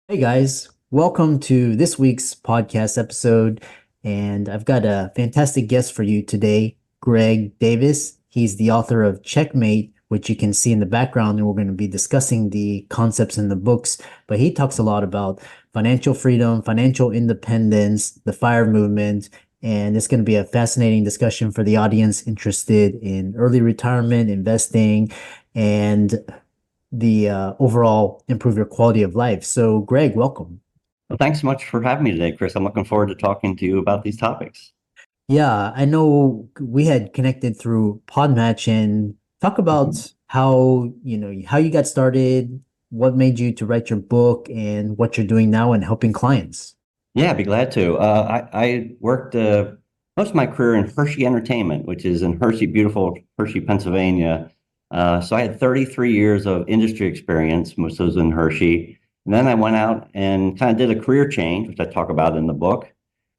Hey guys, welcome to this week's podcast episode. And I've got a fantastic guest for you today, Greg Davis. He's the author of Checkmate, which you can see in the background, and we're going to be discussing the concepts in the books. But he talks a lot about financial freedom, financial independence, the FIRE movement, and it's going to be a fascinating discussion for the audience interested in early retirement, investing, and the overall improve your quality of life. So, Greg, welcome. Well, thanks so much for having me today, Chris. I'm looking forward to talking to you about these topics. Yeah, I know we had connected through Podmatch and talk Mhm. about how you got started, what made you to write your book, and what you're doing now and helping clients. Yeah, I'd be glad to. I worked most of my career in Hershey Entertainment, which is in Hershey, beautiful Hershey, Pennsylvania. So I had 33 years of industry experience, most of those in Hershey. And then I went out and kind of did a career change, which I talk about in the book,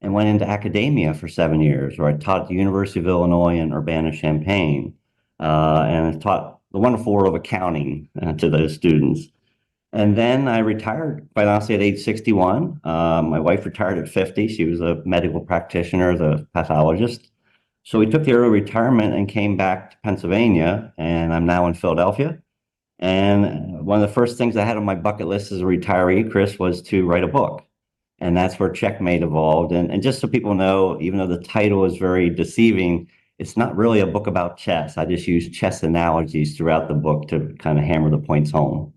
and went into academia for 7 years, where I taught at the University of Illinois in Urbana-Champaign, and I taught the wonderful world of accounting to those students. And then I retired, quite honestly, at age 61. My wife retired at 50. She was a medical practitioner, the pathologist. So we took the early retirement and came back to Pennsylvania, and I'm now in Philadelphia. And one of the first things I had on my bucket list as a retiree, Chris, was to write a book. And that's where Checkmate evolved. And just so people know, even though the title is very deceiving, it's not really a book about chess. I just use chess analogies throughout the book to kind of hammer the points home.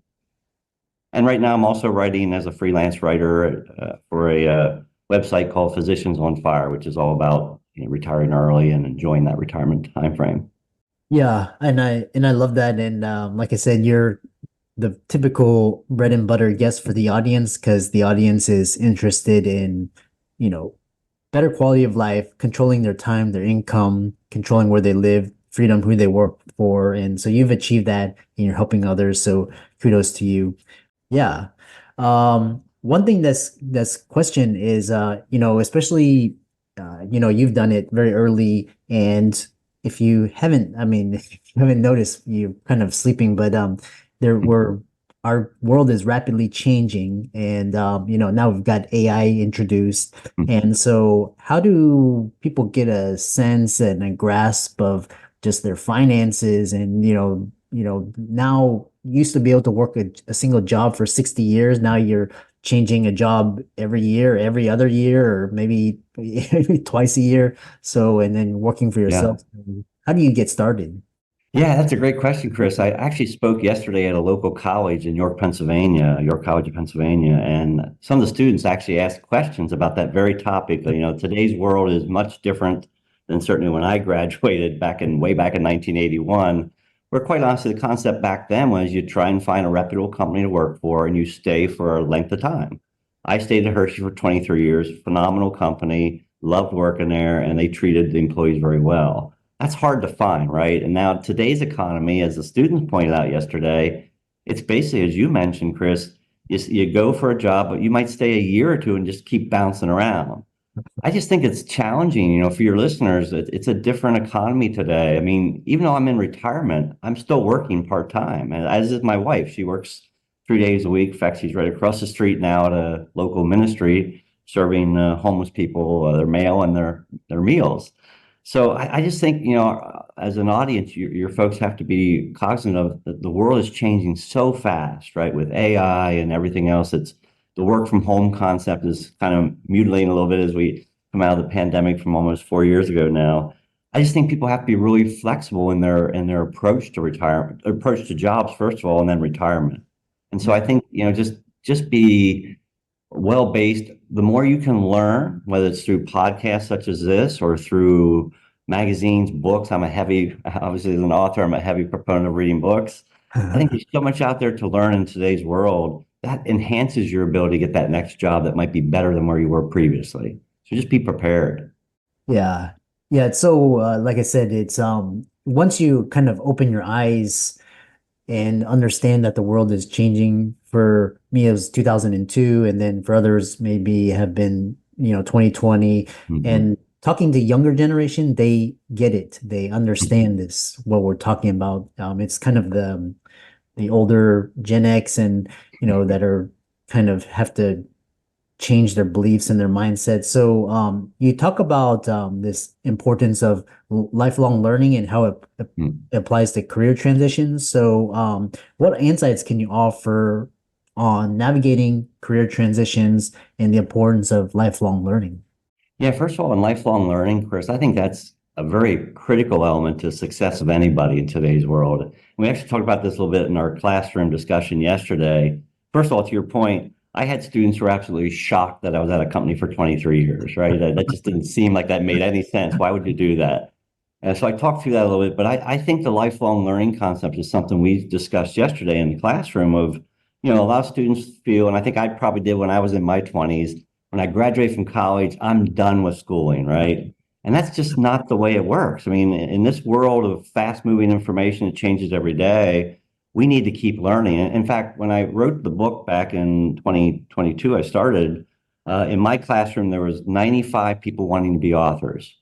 And right now, I'm also writing as a freelance writer for a website called Physicians on Fire, which is all about retiring early and enjoying that retirement time frame. Yeah, and I love that. And like I said, you're the typical bread and butter guest for the audience because the audience is interested in, you know, better quality of life, controlling their time, their income, controlling where they live, freedom, who they work for. And so you've achieved that and you're helping others. So kudos to you. Yeah. One thing that's question is especially you've done it very early and if you haven't, I mean, if you haven't noticed, you're kind of sleeping, but there were our world is rapidly changing and now we've got AI introduced. And so how do people get a sense and a grasp of just their finances and now you used to be able to work a single job for 60 years. Now you're changing a job every year, every other year, or maybe twice a year. So, and then working for Yeah. yourself. How do you get started? Yeah, that's a great question, Chris. I actually spoke yesterday at a local college in York, Pennsylvania, York College of Pennsylvania, and some of the students actually asked questions about that very topic. Today's world is much different than certainly when I graduated way back in 1981, where quite honestly, the concept back then was you try and find a reputable company to work for and you stay for a length of time. I stayed at Hershey for 23 years, phenomenal company, loved working there, and they treated the employees very well. That's hard to find, right? And now today's economy, as the students pointed out yesterday, it's basically, as you mentioned, Chris, you go for a job, but you might stay a year or two and just keep bouncing around. I just think it's challenging, for your listeners. It's a different economy today. I mean, even though I'm in retirement, I'm still working part-time, and as is my wife. She works 3 days a week. In fact, she's right across the street now at a local ministry serving homeless people their mail and their meals. So I just think, as an audience, your folks have to be cognizant of that the world is changing so fast, right? With AI and everything else, it's the work from home concept is kind of mutilating a little bit as we come out of the pandemic from almost 4 years ago now. I just think people have to be really flexible in their approach to retirement, approach to jobs, first of all, and then retirement. And so I think, just be well based. The more you can learn, whether it's through podcasts such as this or through magazines, books. Obviously, as an author, I'm a heavy proponent of reading books. I think there's so much out there to learn in today's world that enhances your ability to get that next job that might be better than where you were previously. So just be prepared. Yeah. Yeah. So, like I said, it's once you kind of open your eyes and understand that the world is changing. For me, it was 2002, and then for others, maybe have been, 2020. Mhm. And talking to younger generation, they get it. They understand this, what we're talking about. It's kind of the older Gen X and, that are kind of have to change their beliefs and their mindset. So you talk about this importance of lifelong learning and how it Mm. applies to career transitions. So what insights can you offer on navigating career transitions and the importance of lifelong learning? Yeah, first of all, in lifelong learning, Chris, I think that's a very critical element to success of anybody in today's world. We actually talked about this a little bit in our classroom discussion yesterday. First of all, to your point, I had students who were absolutely shocked that I was at a company for 23 years, right? That just didn't seem like that made any sense. Why would you do that? And so I talked through that a little bit, but I think the lifelong learning concept is something we discussed yesterday in the classroom of, a lot of students feel, and I think I probably did when I was in my 20s, when I graduate from college, I'm done with schooling, right? And that's just not the way it works. I mean, in this world of fast moving information, it changes every day. We need to keep learning. In fact, when I wrote the book back in 2022, I started in my classroom, there was 95 people wanting to be authors.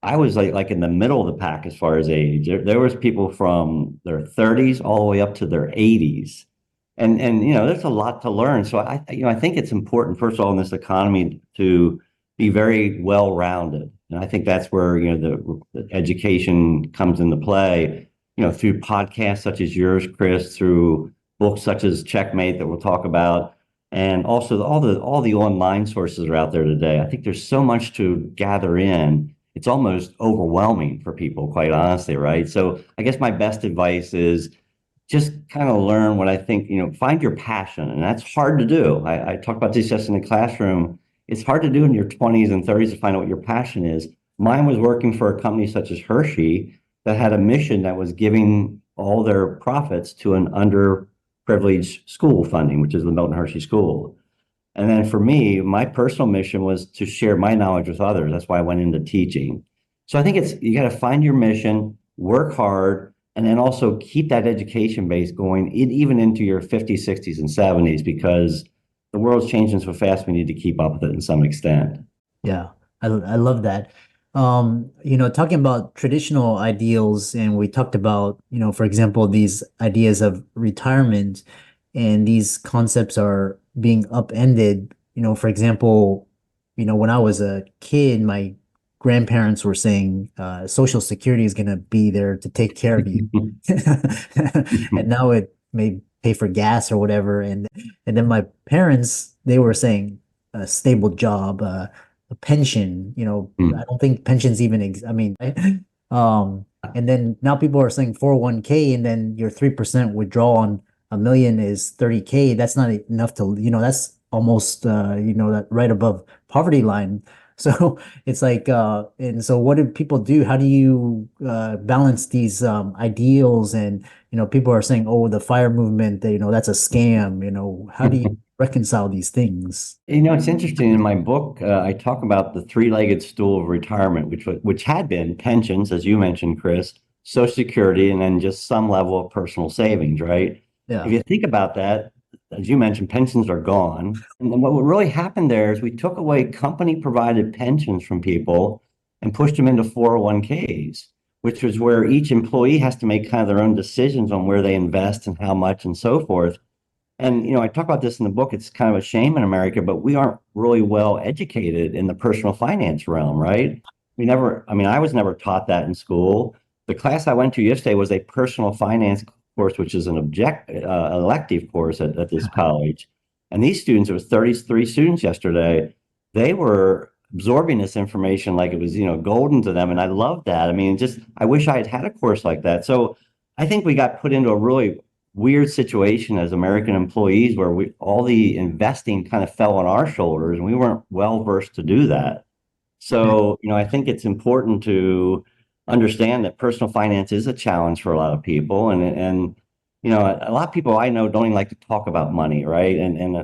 I was like in the middle of the pack as far as age. There was people from their 30s all the way up to their 80s. And there's a lot to learn. So I think it's important, first of all, in this economy to be very well-rounded. And I think that's where, the education comes into play, through podcasts such as yours, Chris, through books such as Checkmate that we'll talk about, and also all the online sources are out there today. I think there's so much to gather in. It's almost overwhelming for people, quite honestly, right? So I guess my best advice is just kind of learn what I think, find your passion. And that's hard to do. I talk about this just in the classroom. It's hard to do in your 20s and 30s to find out what your passion is. Mine was working for a company such as Hershey that had a mission that was giving all their profits to an underprivileged school funding, which is the Milton Hershey School. And then for me, my personal mission was to share my knowledge with others. That's why I went into teaching. So I think you got to find your mission, work hard, and then also keep that education base going even into your 50s, 60s, and 70s, because the world's changing so fast, we need to keep up with it in some extent. Yeah, I love that. Talking about traditional ideals, and we talked about, for example, these ideas of retirement, and these concepts are being upended. For example, when I was a kid, my grandparents were saying Social Security is going to be there to take care of you. And now it may pay for gas or whatever. And then my parents, they were saying a stable job, a pension. I don't think pensions even I mean, and then now people are saying 401k, and then your 3% withdrawal on a million is 30K. That's not enough to, that's almost that right above poverty line. So it's like, and so what do people do? How do you balance these ideals? And people are saying, oh, the fire movement, that's a scam. How do you reconcile these things? It's interesting. In my book, I talk about the three-legged stool of retirement, which had been pensions, as you mentioned, Chris, Social Security, and then just some level of personal savings, right? If Yeah. you think about that, as you mentioned, pensions are gone. And then what really happened there is we took away company-provided pensions from people and pushed them into 401ks, which was where each employee has to make kind of their own decisions on where they invest and how much and so forth. And, I talk about this in the book. It's kind of a shame in America, but we aren't really well educated in the personal finance realm, right? I was never taught that in school. The class I went to yesterday was a personal finance course, which is an elective course at this college. And these students, it was 33 students yesterday. They were absorbing this information like it was, golden to them. And I love that. I mean, I wish I had had a course like that. So I think we got put into a really weird situation as American employees where all the investing kind of fell on our shoulders and we weren't well versed to do that. So, I think it's important to understand that personal finance is a challenge for a lot of people. And a lot of people I know don't even like to talk about money, right? And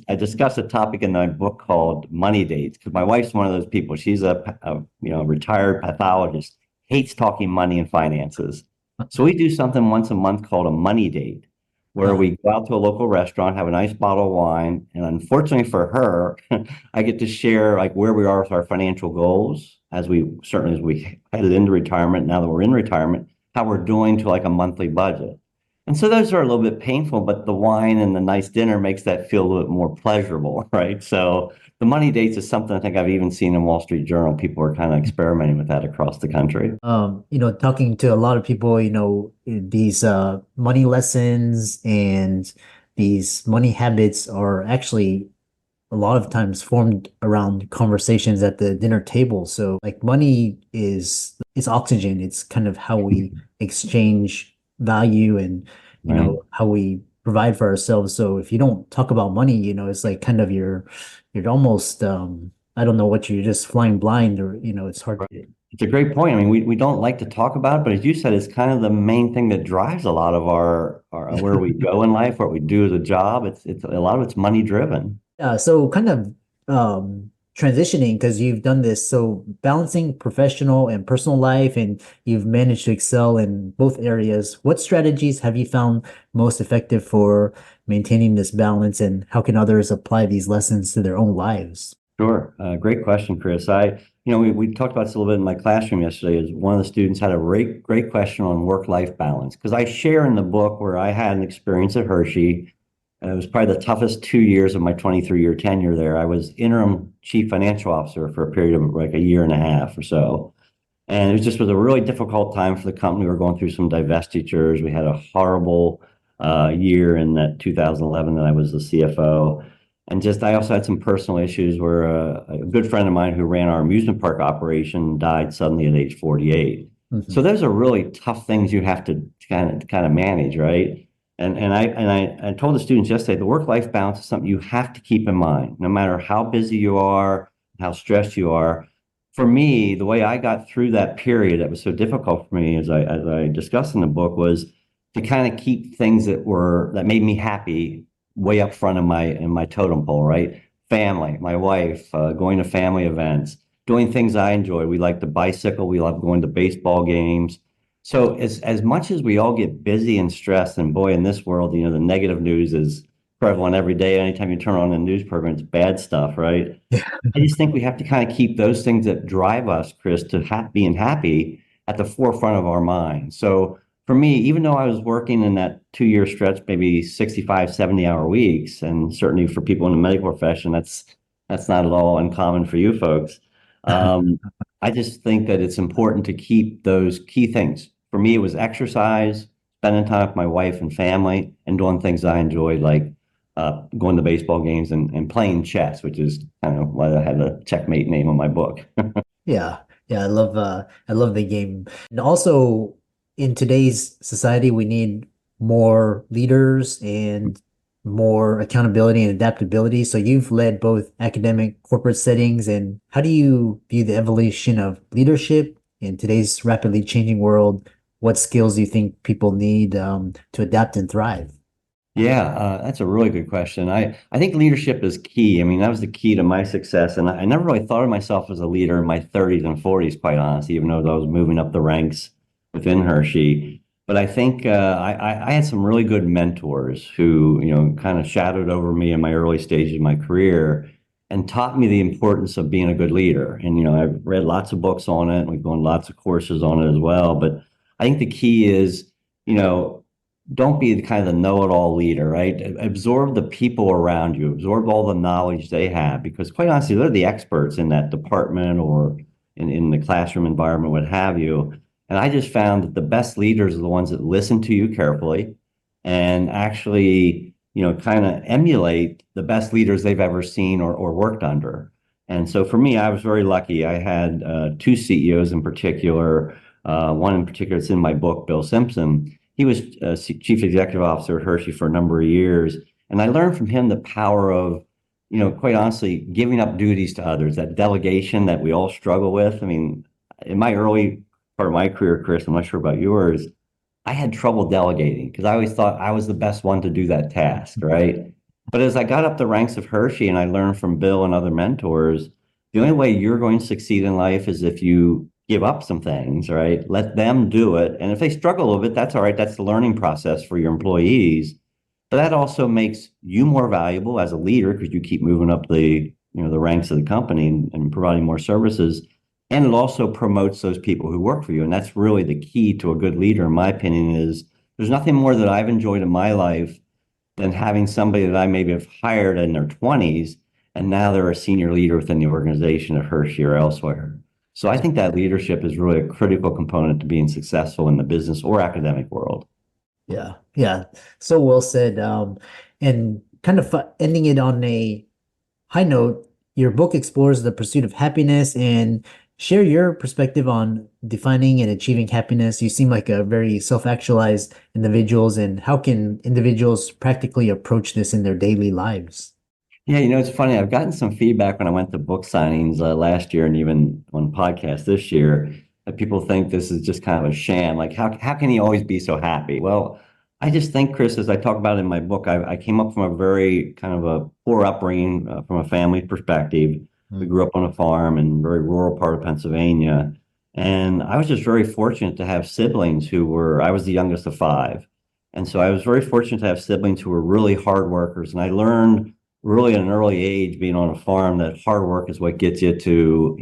I discussed a topic in my book called money dates, because my wife's one of those people. She's a retired pathologist, hates talking money and finances. So we do something once a month called a money date, where Uh, we go out to a local restaurant, have a nice bottle of wine, and unfortunately for her, I get to share like where we are with our financial goals as we headed into retirement. Now that we're in retirement, how we're doing to like a monthly budget. And so those are a little bit painful, but the wine and the nice dinner makes that feel a little bit more pleasurable, right? So the money dates is something I think I've even seen in Wall Street Journal. People are kind of experimenting with that across the country. Talking to a lot of people, these money lessons and these money habits are actually a lot of times formed around conversations at the dinner table. So like money is it's oxygen. It's kind of how we exchange value and Right. how we provide for ourselves. So if you don't talk about money, it's like kind of you're almost I don't know what you're just flying blind or it's hard to. Right. It's a great point. I mean, we don't like to talk about it, but as you said, it's kind of the main thing that drives a lot of our where we go in life, what we do as a job. It's a lot of it's money driven. So kind of transitioning because you've done this, so balancing professional and personal life, and you've managed to excel in both areas. What strategies have you found most effective for maintaining this balance, and how can others apply these lessons to their own lives? Sure. Great question, Chris. We talked about this a little bit in my classroom yesterday. Is one of the students had a great question on work-life balance because I share in the book where I had an experience at Hershey. It was probably the toughest 2 years of my 23-year tenure there. I was interim chief financial officer for a period of like a year and a half or so. And was a really difficult time for the company. We were going through some divestitures. We had a horrible year in that 2011 that I was the CFO. And just I also had some personal issues where a good friend of mine who ran our amusement park operation died suddenly at age 48. So Mhm. those are really tough things you have to kind of manage, right? And I told the students yesterday, the work-life balance is something you have to keep in mind, no matter how busy you are, how stressed you are. For me, the way I got through that period that was so difficult for me, as I discussed in the book, was to kind of keep things that made me happy way up front in my totem pole, right? Family, my wife, going to family events, doing things I enjoy. We like to bicycle. We love going to baseball games. So as much as we all get busy and stressed, and boy, in this world, the negative news is prevalent every day. Anytime you turn on the news program, it's bad stuff, right? I just think we have to kind of keep those things that drive us, Chris, to being happy at the forefront of our mind. So for me, even though I was working in that 2 year stretch, maybe 65, 70 hour weeks, and certainly for people in the medical profession, that's not at all uncommon for you folks. Um, I just think that it's important to keep those key things. For me, it was exercise, spending time with my wife and family, and doing things I enjoyed, like going to baseball games and playing chess, which is kind of why I had a Checkmate name on my book. Yeah. Yeah, I love the game. And also in today's society, we need more leaders and more accountability and adaptability. So you've led both academic, corporate settings, and how do you view the evolution of leadership in today's rapidly changing world? What skills do you think people need to adapt and thrive? Yeah, that's a really good question. I think leadership is key. I mean, that was the key to my success. And I never really thought of myself as a leader in my 30s and 40s, quite honestly, even though I was moving up the ranks within Hershey. But I think I had some really good mentors who, kind of shadowed over me in my early stages of my career and taught me the importance of being a good leader. And, I've read lots of books on it, and we've gone lots of courses on it as well. But I think the key is, you know, don't be the kind of the know-it-all leader, right? Absorb the people around you, absorb all the knowledge they have, because quite honestly, they're the experts in that department or in the classroom environment, what have you. And I just found that the best leaders are the ones that listen to you carefully and actually, kind of emulate the best leaders they've ever seen or worked under. And so for me, I was very lucky. I had two CEOs in particular. One in particular, it's in my book, Bill Simpson. He was chief executive officer at Hershey for a number of years. And I learned from him the power of, quite honestly, giving up duties to others, that delegation that we all struggle with. I mean, in my early part of my career, Chris, I'm not sure about yours, I had trouble delegating because I always thought I was the best one to do that task, right? But as I got up the ranks of Hershey and I learned from Bill and other mentors, the only way you're going to succeed in life is if you give up some things, right? Let them do it. And if they struggle a little bit, that's all right. That's the learning process for your employees. But that also makes you more valuable as a leader because you keep moving up the ranks of the company and providing more services. And it also promotes those people who work for you. And that's really the key to a good leader, in my opinion, is there's nothing more that I've enjoyed in my life than having somebody that I maybe have hired in their 20s and now they're a senior leader within the organization at Hershey or elsewhere. So I think that leadership is really a critical component to being successful in the business or academic world. Yeah, yeah. So well said. And kind of ending it on a high note, your book explores the pursuit of happiness and share your perspective on defining and achieving happiness. You seem like a very self-actualized individuals, and how can individuals practically approach this in their daily lives? Yeah, you know, it's funny. I've gotten some feedback when I went to book signings last year and even on podcasts this year that people think this is just kind of a sham. Like, how can he always be so happy? Well, I just think, Chris, as I talk about in my book, I came up from a very kind of a poor upbringing from a family perspective. We Mm. grew up on a farm in a very rural part of Pennsylvania. And I was just very fortunate to have siblings I was the youngest of five. And so I was very fortunate to have siblings who were really hard workers. And I learned really at an early age, being on a farm, that hard work is what gets you to,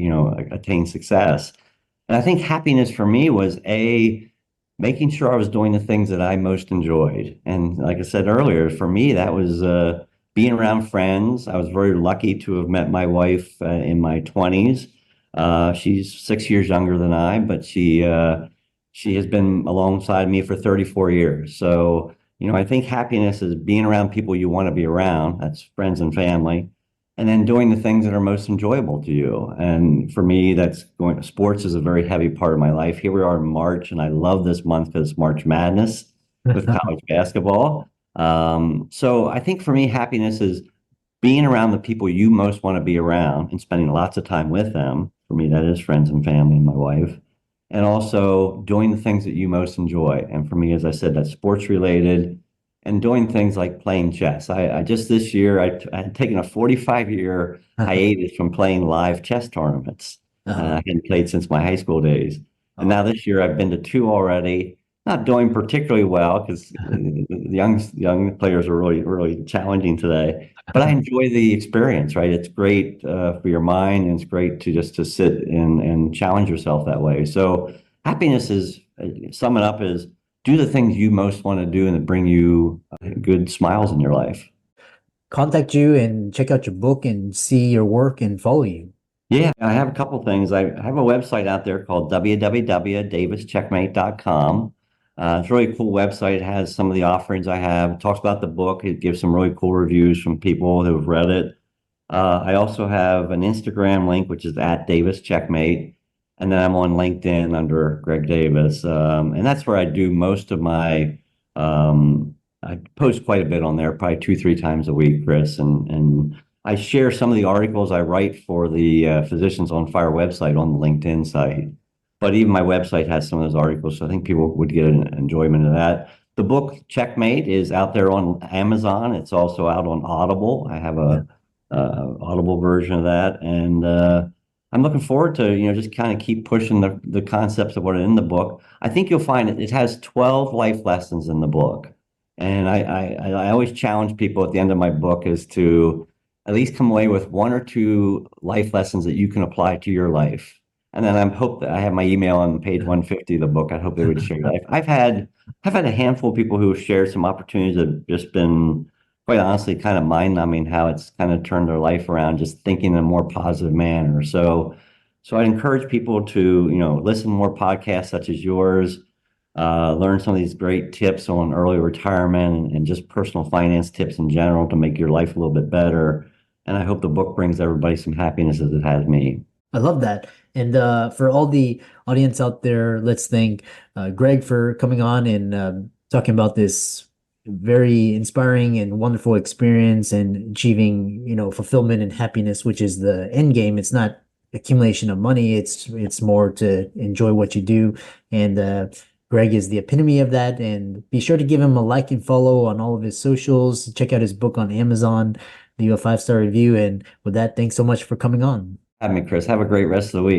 attain success. And I think happiness for me was making sure I was doing the things that I most enjoyed. And like I said earlier, for me, that was being around friends. I was very lucky to have met my wife in my 20s. She's 6 years younger than I, but she has been alongside me for 34 years. So, I think happiness is being around people you want to be around. That's friends and family. And then doing the things that are most enjoyable to you. And for me, sports is a very heavy part of my life. Here we are in March, and I love this month because it's March Madness with college basketball. So I think for me, happiness is being around the people you most want to be around and spending lots of time with them. For me, that is friends and family and my wife. And also doing the things that you most enjoy. And for me, as I said, that's sports related and doing things like playing chess. I just this year, I had taken a 45-year hiatus from playing live chess tournaments. I Uh, hadn't played since my high school days. And oh. now this year I've been to two already, not doing particularly well because the young players are really, really challenging today. But I enjoy the experience, right? It's great for your mind, and it's great to just to sit and challenge yourself that way. So happiness is, sum it up, is do the things you most want to do and that bring you good smiles in your life. Contact you and check out your book and see your work and follow you. Yeah, I have a couple things. I have a website out there called www.davischeckmate.com. It's a really cool website. It has some of the offerings I have. It talks about the book. It gives some really cool reviews from people who have read it. I also have an Instagram link, which is at Davis Checkmate. And then I'm on LinkedIn under Greg Davis. And that's where I do most of I post quite a bit on there, probably 2, 3 times a week, Chris. And I share some of the articles I write for the Physicians on Fire website on the LinkedIn site. But even my website has some of those articles, so I think people would get an enjoyment of that. The book Checkmate is out there on Amazon. It's also out on Audible. I have Yeah. a Audible version of that, and I'm looking forward to just kind of keep pushing the concepts of what are in the book. I think you'll find it has 12 life lessons in the book, and I always challenge people at the end of my book is to at least come away with one or two life lessons that you can apply to your life. And then I hope that I have my email on page 150 of the book. I hope they would share that. I've had a handful of people who have shared some opportunities that have just been quite honestly kind of mind-numbing how it's kind of turned their life around, just thinking in a more positive manner. So I'd encourage people to, listen to more podcasts such as yours, learn some of these great tips on early retirement and just personal finance tips in general to make your life a little bit better. And I hope the book brings everybody some happiness as it has me. I love that. And for all the audience out there, let's thank Greg for coming on and talking about this very inspiring and wonderful experience and achieving, fulfillment and happiness, which is the end game. It's not accumulation of money. It's more to enjoy what you do. And Greg is the epitome of that. And be sure to give him a like and follow on all of his socials. Check out his book on Amazon, leave a 5-star review. And with that, thanks so much for coming on. Have me, Chris. Have a great rest of the week.